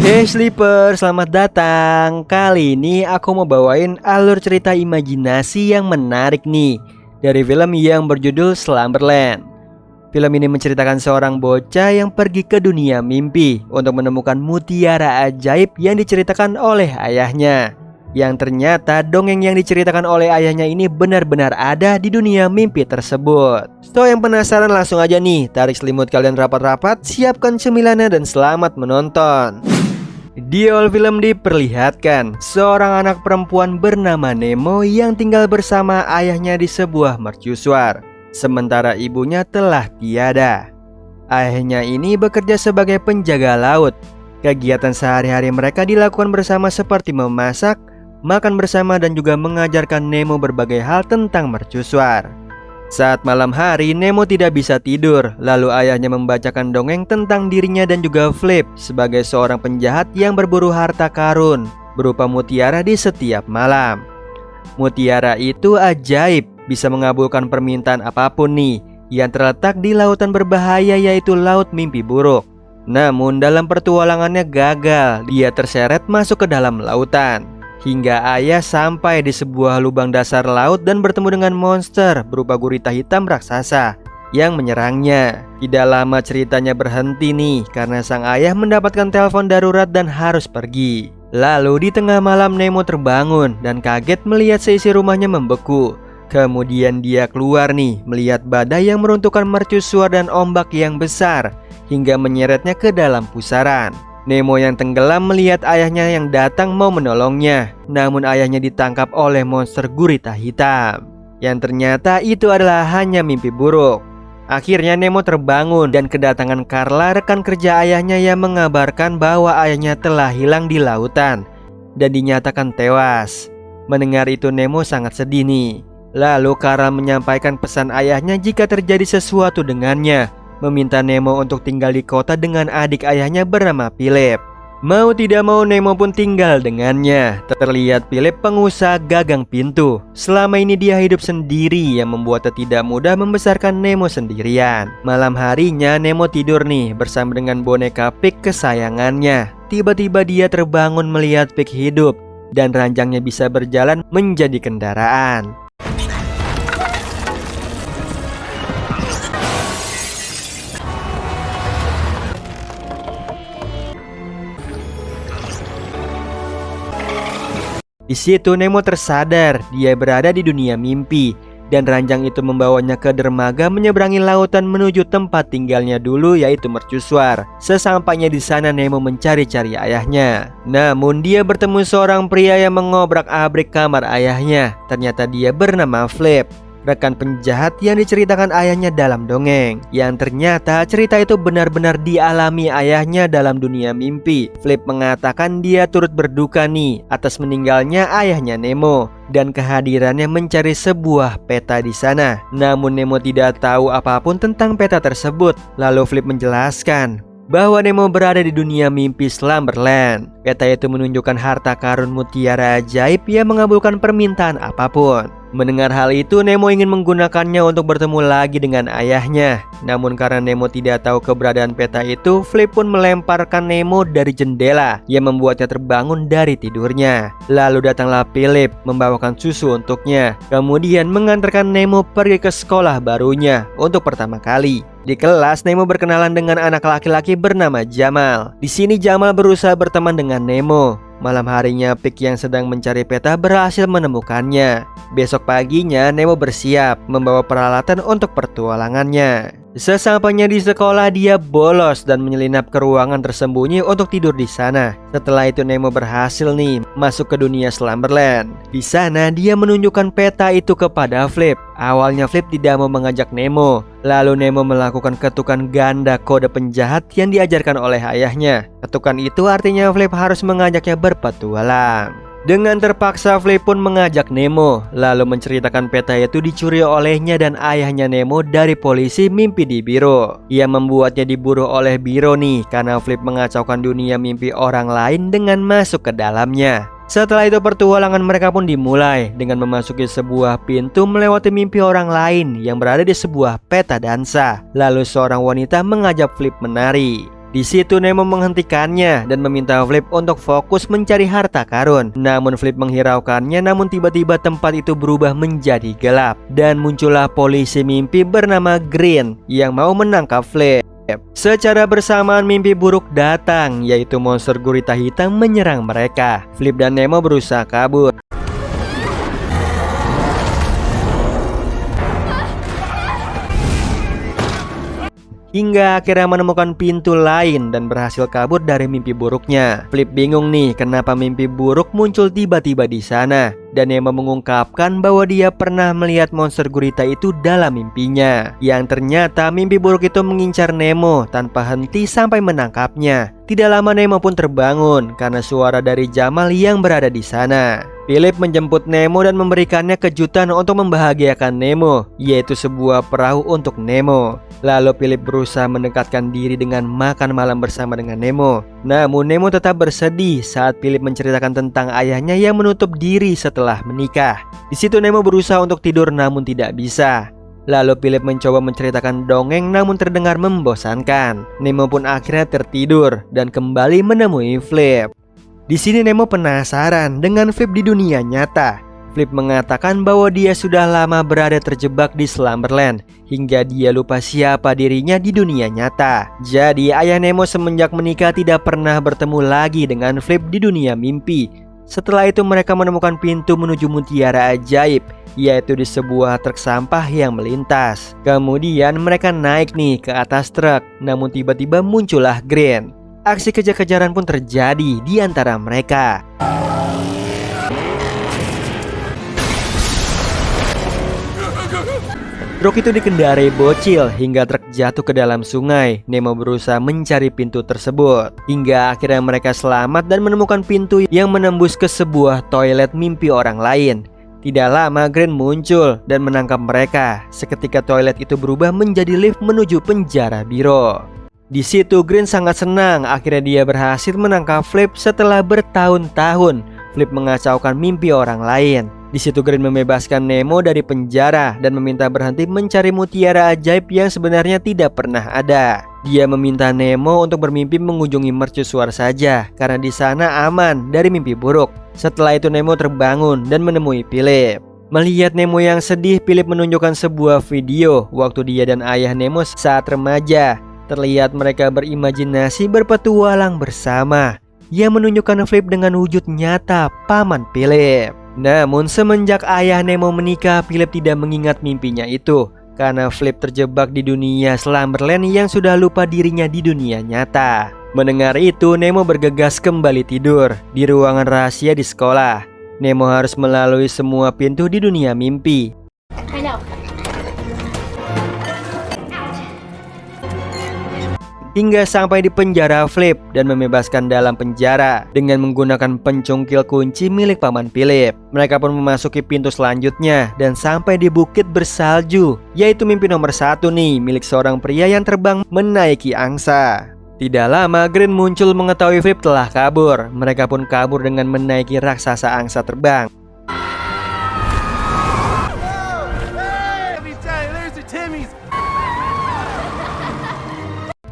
Hey Sleeper, selamat datang. Kali ini aku mau bawain alur cerita imajinasi yang menarik nih, dari film yang berjudul Slumberland. Film ini menceritakan seorang bocah yang pergi ke dunia mimpi untuk menemukan mutiara ajaib yang diceritakan oleh ayahnya. Yang ternyata dongeng yang diceritakan oleh ayahnya ini benar-benar ada di dunia mimpi tersebut. So yang penasaran langsung aja nih, tarik selimut kalian rapat-rapat, siapkan cemilannya dan selamat menonton. Di awal film diperlihatkan seorang anak perempuan bernama Nemo yang tinggal bersama ayahnya di sebuah mercusuar, sementara ibunya telah tiada. Ayahnya ini bekerja sebagai penjaga laut. Kegiatan sehari-hari mereka dilakukan bersama seperti memasak, makan bersama dan juga mengajarkan Nemo berbagai hal tentang mercusuar. Saat malam hari, Nemo tidak bisa tidur. Lalu ayahnya membacakan dongeng tentang dirinya dan juga Flip sebagai seorang penjahat yang berburu harta karun berupa mutiara di setiap malam. Mutiara itu ajaib, bisa mengabulkan permintaan apapun nih, yang terletak di lautan berbahaya yaitu Laut Mimpi Buruk. Namun dalam pertualangannya gagal, dia terseret masuk ke dalam lautan. Hingga ayah sampai di sebuah lubang dasar laut dan bertemu dengan monster berupa gurita hitam raksasa yang menyerangnya. Tidak lama ceritanya berhenti nih, karena sang ayah mendapatkan telepon darurat dan harus pergi. Lalu di tengah malam Nemo terbangun dan kaget melihat seisi rumahnya membeku. Kemudian dia keluar nih, melihat badai yang meruntuhkan mercusuar dan ombak yang besar hingga menyeretnya ke dalam pusaran. Nemo yang tenggelam melihat ayahnya yang datang mau menolongnya. Namun ayahnya ditangkap oleh monster gurita hitam, yang ternyata itu adalah hanya mimpi buruk. Akhirnya Nemo terbangun dan kedatangan Carla, rekan kerja ayahnya, yang mengabarkan bahwa ayahnya telah hilang di lautan dan dinyatakan tewas. Mendengar itu Nemo sangat sedih nih. Lalu Carla menyampaikan pesan ayahnya jika terjadi sesuatu dengannya, meminta Nemo untuk tinggal di kota dengan adik ayahnya bernama Philip. Mau tidak mau Nemo pun tinggal dengannya. Terlihat Philip pengusaha gagang pintu. Selama ini dia hidup sendiri, yang membuatnya tidak mudah membesarkan Nemo sendirian. Malam harinya Nemo tidur nih bersama dengan boneka Pig kesayangannya. Tiba-tiba dia terbangun melihat Pig hidup dan ranjangnya bisa berjalan menjadi kendaraan. Di situ Nemo tersadar dia berada di dunia mimpi, dan ranjang itu membawanya ke dermaga menyeberangi lautan menuju tempat tinggalnya dulu yaitu mercusuar. Sesampainya di sana Nemo mencari-cari ayahnya. Namun dia bertemu seorang pria yang mengobrak-abrik kamar ayahnya. Ternyata dia bernama Flip, rekan penjahat yang diceritakan ayahnya dalam dongeng. Yang ternyata cerita itu benar-benar dialami ayahnya dalam dunia mimpi. Flip mengatakan dia turut berduka nih atas meninggalnya ayahnya Nemo, dan kehadirannya mencari sebuah peta di sana. Namun Nemo tidak tahu apapun tentang peta tersebut. Lalu Flip menjelaskan bahwa Nemo berada di dunia mimpi Slumberland. Peta itu menunjukkan harta karun mutiara ajaib yang mengabulkan permintaan apapun. Mendengar hal itu, Nemo ingin menggunakannya untuk bertemu lagi dengan ayahnya. Namun karena Nemo tidak tahu keberadaan peta itu, Flip pun melemparkan Nemo dari jendela yang membuatnya terbangun dari tidurnya. Lalu datanglah Philip membawakan susu untuknya, kemudian mengantarkan Nemo pergi ke sekolah barunya untuk pertama kali. Di kelas, Nemo berkenalan dengan anak laki-laki bernama Jamal. Di sini Jamal berusaha berteman dengan Nemo. Malam harinya Pig yang sedang mencari peta berhasil menemukannya. Besok paginya Nemo bersiap membawa peralatan untuk pertualangannya. Sesampainya di sekolah, dia bolos dan menyelinap ke ruangan tersembunyi untuk tidur di sana. Setelah itu Nemo berhasil nih masuk ke dunia Slumberland. Di sana dia menunjukkan peta itu kepada Flip. Awalnya Flip tidak mau mengajak Nemo. Lalu Nemo melakukan ketukan ganda kode penjahat yang diajarkan oleh ayahnya. Ketukan itu artinya Flip harus mengajaknya berpetualang. Dengan terpaksa Flip pun mengajak Nemo, lalu menceritakan peta itu dicuri olehnya dan ayahnya Nemo dari polisi mimpi di biro. Ia membuatnya diburu oleh biro nih karena Flip mengacaukan dunia mimpi orang lain dengan masuk ke dalamnya. Setelah itu pertualangan mereka pun dimulai dengan memasuki sebuah pintu melewati mimpi orang lain yang berada di sebuah peta dansa. Lalu seorang wanita mengajak Flip menari. Di situ Nemo menghentikannya dan meminta Flip untuk fokus mencari harta karun. Namun Flip menghiraukannya, namun tiba-tiba tempat itu berubah menjadi gelap dan muncullah polisi mimpi bernama Green yang mau menangkap Flip. Secara bersamaan mimpi buruk datang, yaitu monster gurita hitam menyerang mereka. Flip dan Nemo berusaha kabur. Hingga akhirnya menemukan pintu lain dan berhasil kabur dari mimpi buruknya. Flip bingung nih kenapa mimpi buruk muncul tiba-tiba di sana. Dan Nemo mengungkapkan bahwa dia pernah melihat monster gurita itu dalam mimpinya. Yang ternyata mimpi buruk itu mengincar Nemo tanpa henti sampai menangkapnya. Tidak lama Nemo pun terbangun karena suara dari Jamal yang berada di sana. Philip menjemput Nemo dan memberikannya kejutan untuk membahagiakan Nemo, yaitu sebuah perahu untuk Nemo. Lalu Philip berusaha mendekatkan diri dengan makan malam bersama dengan Nemo. Namun Nemo tetap bersedih saat Philip menceritakan tentang ayahnya yang menutup diri setelah menikah. Di situ Nemo berusaha untuk tidur namun tidak bisa. Lalu Philip mencoba menceritakan dongeng namun terdengar membosankan. Nemo pun akhirnya tertidur dan kembali menemui Flip. Di sini Nemo penasaran dengan Flip di dunia nyata. Flip mengatakan bahwa dia sudah lama berada terjebak di Slumberland hingga dia lupa siapa dirinya di dunia nyata. Jadi ayah Nemo semenjak menikah tidak pernah bertemu lagi dengan Flip di dunia mimpi. Setelah itu mereka menemukan pintu menuju mutiara ajaib, yaitu di sebuah truk sampah yang melintas. Kemudian mereka naik nih ke atas truk, namun tiba-tiba muncullah Green. Aksi kejar-kejaran pun terjadi di antara mereka. Truk itu dikendarai bocil hingga truk jatuh ke dalam sungai. Nemo berusaha mencari pintu tersebut hingga akhirnya mereka selamat dan menemukan pintu yang menembus ke sebuah toilet mimpi orang lain. Tidak lama Green muncul dan menangkap mereka. Seketika toilet itu berubah menjadi lift menuju penjara Biro. Di situ Green sangat senang, akhirnya dia berhasil menangkap Flip setelah bertahun-tahun. Flip mengacaukan mimpi orang lain. Di situ Green membebaskan Nemo dari penjara dan meminta berhenti mencari mutiara ajaib yang sebenarnya tidak pernah ada. Dia meminta Nemo untuk bermimpi mengunjungi mercusuar saja karena di sana aman dari mimpi buruk. Setelah itu Nemo terbangun dan menemui Philip. Melihat Nemo yang sedih, Philip menunjukkan sebuah video waktu dia dan ayah Nemo saat remaja. Terlihat mereka berimajinasi berpetualang bersama, yang menunjukkan Flip dengan wujud nyata paman Philip. Namun semenjak ayah Nemo menikah, Philip tidak mengingat mimpinya itu karena Flip terjebak di dunia Slumberland yang sudah lupa dirinya di dunia nyata. Mendengar itu, Nemo bergegas kembali tidur di ruangan rahasia di sekolah. Nemo harus melalui semua pintu di dunia mimpi. Hingga sampai di penjara Flip dan membebaskan dalam penjara dengan menggunakan pencungkil kunci milik paman Philip. Mereka pun memasuki pintu selanjutnya dan sampai di bukit bersalju, yaitu mimpi nomor 1 nih, milik seorang pria yang terbang menaiki angsa. Tidak lama Green muncul mengetahui Flip telah kabur. Mereka pun kabur dengan menaiki raksasa angsa terbang.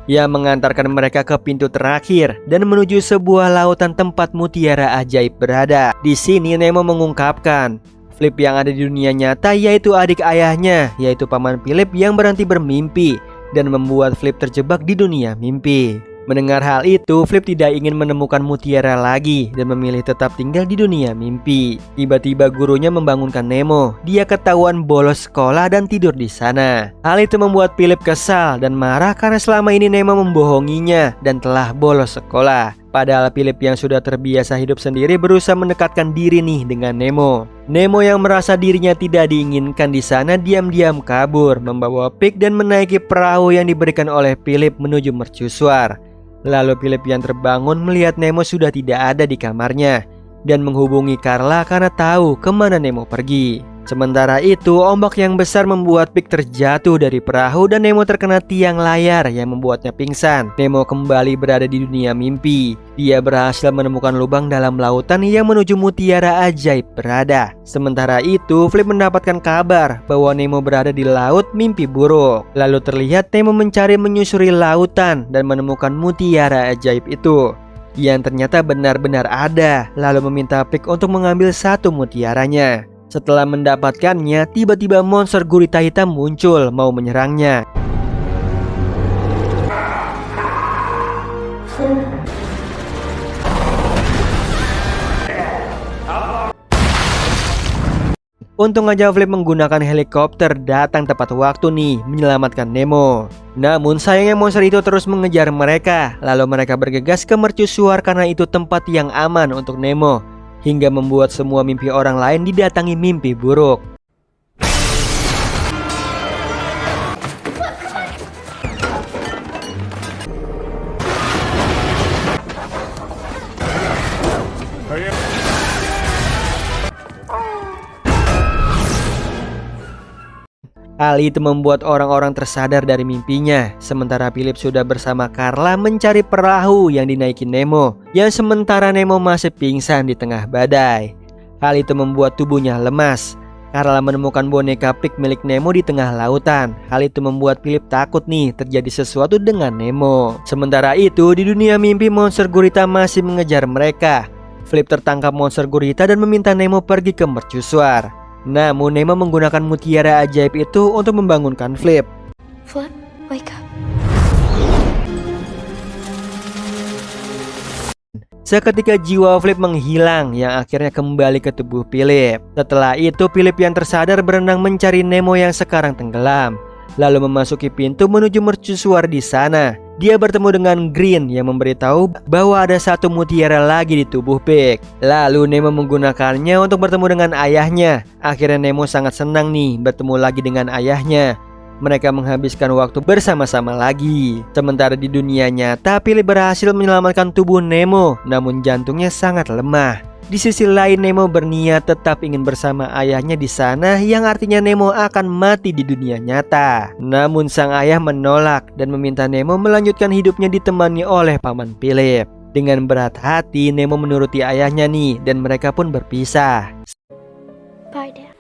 Yang mengantarkan mereka ke pintu terakhir dan menuju sebuah lautan tempat mutiara ajaib berada. Di sini Nemo mengungkapkan Flip yang ada di dunia nyata yaitu adik ayahnya, yaitu paman Philip yang berhenti bermimpi dan membuat Flip terjebak di dunia mimpi. Mendengar hal itu, Flip tidak ingin menemukan mutiara lagi dan memilih tetap tinggal di dunia mimpi. Tiba-tiba gurunya membangunkan Nemo. Dia ketahuan bolos sekolah dan tidur di sana. Hal itu membuat Philip kesal dan marah karena selama ini Nemo membohonginya dan telah bolos sekolah. Padahal Philip yang sudah terbiasa hidup sendiri berusaha mendekatkan diri nih dengan Nemo. Nemo yang merasa dirinya tidak diinginkan di sana diam-diam kabur, membawa pik dan menaiki perahu yang diberikan oleh Philip menuju mercusuar. Lalu Philip yang terbangun melihat Nemo sudah tidak ada di kamarnya. dan menghubungi Carla karena tahu kemana Nemo pergi. Sementara itu, ombak yang besar membuat Pig terjatuh dari perahu dan Nemo terkena tiang layar yang membuatnya pingsan. Nemo kembali berada di dunia mimpi. Dia berhasil menemukan lubang dalam lautan yang menuju mutiara ajaib berada. Sementara itu, Flip mendapatkan kabar bahwa Nemo berada di laut mimpi buruk. Lalu terlihat Nemo mencari menyusuri lautan dan menemukan mutiara ajaib itu yang ternyata benar-benar ada, lalu meminta Pig untuk mengambil satu mutiaranya. Setelah mendapatkannya, tiba-tiba monster gurita hitam muncul mau menyerangnya. Untung aja Flip menggunakan helikopter datang tepat waktu nih menyelamatkan Nemo. Namun sayangnya monster itu terus mengejar mereka. Lalu mereka bergegas ke mercusuar karena itu tempat yang aman untuk Nemo, hingga membuat semua mimpi orang lain didatangi mimpi buruk. Hal itu membuat orang-orang tersadar dari mimpinya. Sementara Philip sudah bersama Carla mencari perahu yang dinaiki Nemo, yang sementara Nemo masih pingsan di tengah badai. Hal itu membuat tubuhnya lemas. Carla menemukan boneka Pig milik Nemo di tengah lautan. Hal itu membuat Philip takut nih terjadi sesuatu dengan Nemo. Sementara itu, di dunia mimpi monster gurita masih mengejar mereka. Philip tertangkap monster gurita dan meminta Nemo pergi ke mercusuar. Namun Nemo menggunakan mutiara ajaib itu untuk membangunkan Flip. Flip, wake up. Seketika jiwa Flip menghilang yang akhirnya kembali ke tubuh Philip. Setelah itu Philip yang tersadar berenang mencari Nemo yang sekarang tenggelam, lalu memasuki pintu menuju mercusuar di sana. Dia bertemu dengan Green yang memberitahu bahwa ada satu mutiara lagi di tubuh Pig. Lalu Nemo menggunakannya untuk bertemu dengan ayahnya. Akhirnya Nemo sangat senang nih bertemu lagi dengan ayahnya. Mereka menghabiskan waktu bersama-sama lagi. Sementara di dunia nyata, Philip berhasil menyelamatkan tubuh Nemo, namun jantungnya sangat lemah. Di sisi lain, Nemo berniat tetap ingin bersama ayahnya di sana, yang artinya Nemo akan mati di dunia nyata. Namun sang ayah menolak dan meminta Nemo melanjutkan hidupnya ditemani oleh paman Philip. Dengan berat hati, Nemo menuruti ayahnya nih, dan mereka pun berpisah. Bye, Dad.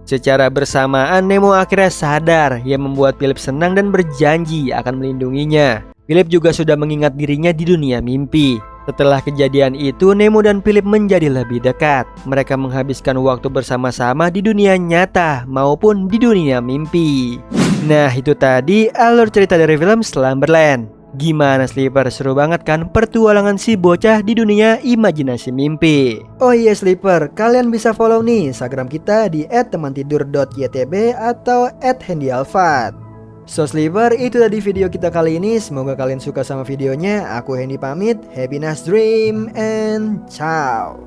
Secara bersamaan, Nemo akhirnya sadar, yang membuat Philip senang dan berjanji akan melindunginya. Philip juga sudah mengingat dirinya di dunia mimpi. Setelah kejadian itu, Nemo dan Philip menjadi lebih dekat. Mereka menghabiskan waktu bersama-sama di dunia nyata maupun di dunia mimpi. Nah, itu tadi alur cerita dari film Slumberland. Gimana Sleeper? Seru banget kan petualangan si bocah di dunia imajinasi mimpi. Oh iya Sleeper, kalian bisa follow nih Instagram kita di @temantidur.ytb atau @handyalfat. So Sleeper, itu tadi video kita kali ini. Semoga kalian suka sama videonya. Aku Hendy pamit. Happy nice dream and ciao.